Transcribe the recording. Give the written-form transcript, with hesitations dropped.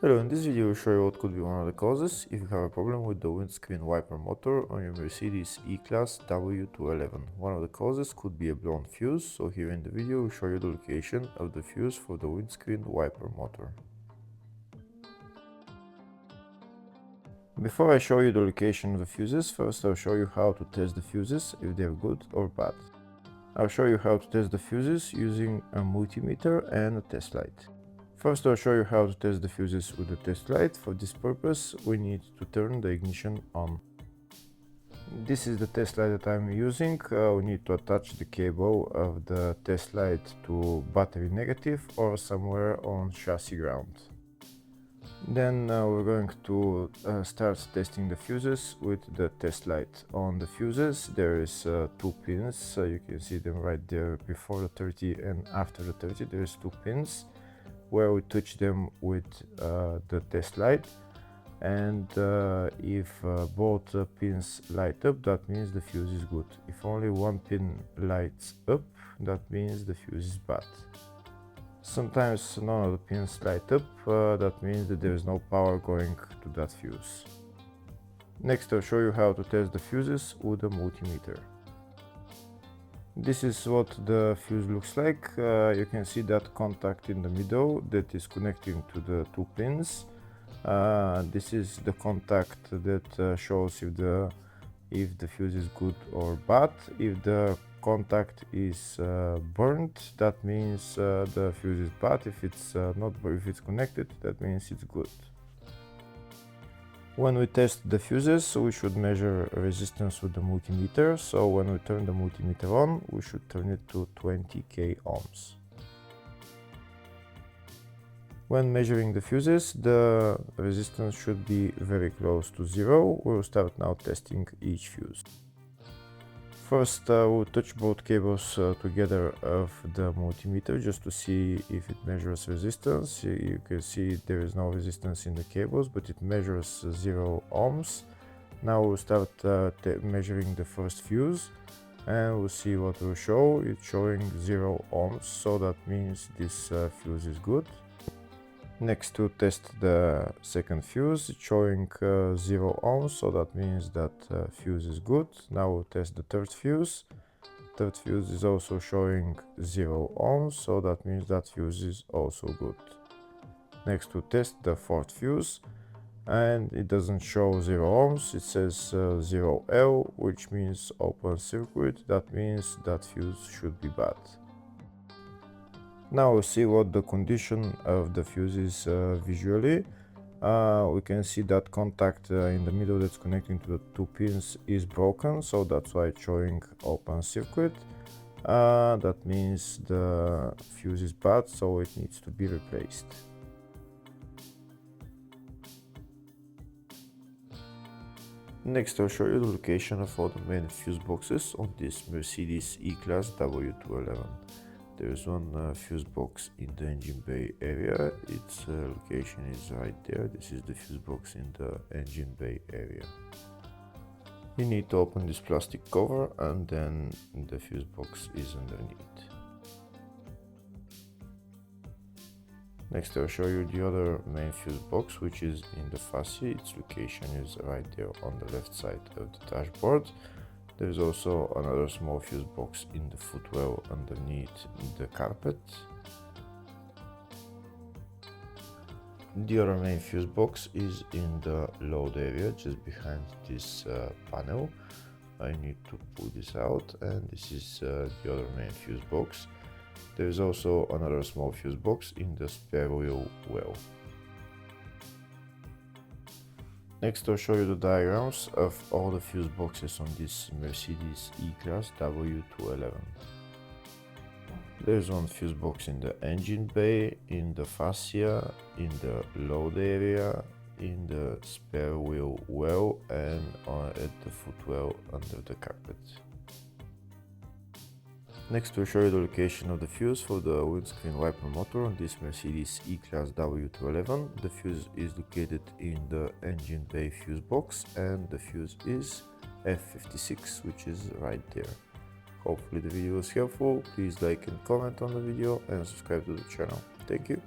Hello, in this video I will show you what could be one of the causes if you have a problem with the windscreen wiper motor on your Mercedes E-Class W211. One of the causes could be a blown fuse, so here in the video I will show you the location of the fuse for the windscreen wiper motor. Before I show you the location of the fuses, first I'll show you how to test the fuses, if they're good or bad. I'll show you how to test the fuses using a multimeter and a test light. First, I'll show you how to test the fuses with the test light. For this purpose, we need to turn the ignition on. This is the test light that I'm using. We need to attach the cable of the test light to battery negative or somewhere on chassis ground. Then we're going to start testing the fuses with the test light. On the fuses there is two pins, you can see them right there before the 30 and after the 30. There is two pins where we touch them with the test light, and if both pins light up, that means the fuse is good. If only one pin lights up, that means the fuse is bad. Sometimes none of the pins light up, that means that there is no power going to that fuse. Next I'll show you how to test the fuses with a multimeter. This is what the fuse looks like. You can see that contact in the middle that is connecting to the two pins. This is the contact that shows if the fuse is good or bad. If the contact is burnt, that means the fuse is bad. If it's if it's connected, that means it's good. When we test the fuses, we should measure resistance with the multimeter. So when we turn the multimeter on, we should turn it to 20k ohms. When measuring the fuses, the resistance should be very close to zero. We'll start now testing each fuse. First, we'll touch both cables together of the multimeter just to see if it measures resistance. You can see there is no resistance in the cables, but it measures 0 ohms. Now we'll start measuring the first fuse, and we'll see what will show. It's showing 0 ohms, so that means this fuse is good. Next, to test the second fuse, it's showing 0 ohms, so that means that fuse is good. Now we'll test the third fuse. Third fuse is also showing 0 ohms, so that means that fuse is also good. Next, we'll test the fourth fuse, and it doesn't show 0 ohms, it says 0L, which means open circuit. That means that fuse should be bad. Now we'll see what the condition of the fuse is visually. We can see that contact in the middle that's connecting to the two pins is broken, so that's why it's showing open circuit. That means the fuse is bad, so it needs to be replaced. Next I'll show you the location of all the main fuse boxes on this Mercedes E-Class W211. There is one fuse box in the engine bay area. Its location is right there. This is the fuse box in the engine bay area. You need to open this plastic cover, and then the fuse box is underneath. Next I'll show you the other main fuse box, which is in the fascia. Its location is right there on the left side of the dashboard. There is also another small fuse box in the footwell underneath the carpet. The other main fuse box is in the load area, just behind this panel. I need to pull this out, and this is the other main fuse box. There is also another small fuse box in the spare wheel well. Next I'll show you the diagrams of all the fuse boxes on this Mercedes E-Class W211. There's one fuse box in the engine bay, in the fascia, in the load area, in the spare wheel well, and at the footwell under the carpet. Next we'll show you the location of the fuse for the windscreen wiper motor on this Mercedes E-Class W211. The fuse is located in the engine bay fuse box, and the fuse is F56, which is right there. Hopefully the video was helpful. Please like and comment on the video and subscribe to the channel. Thank you.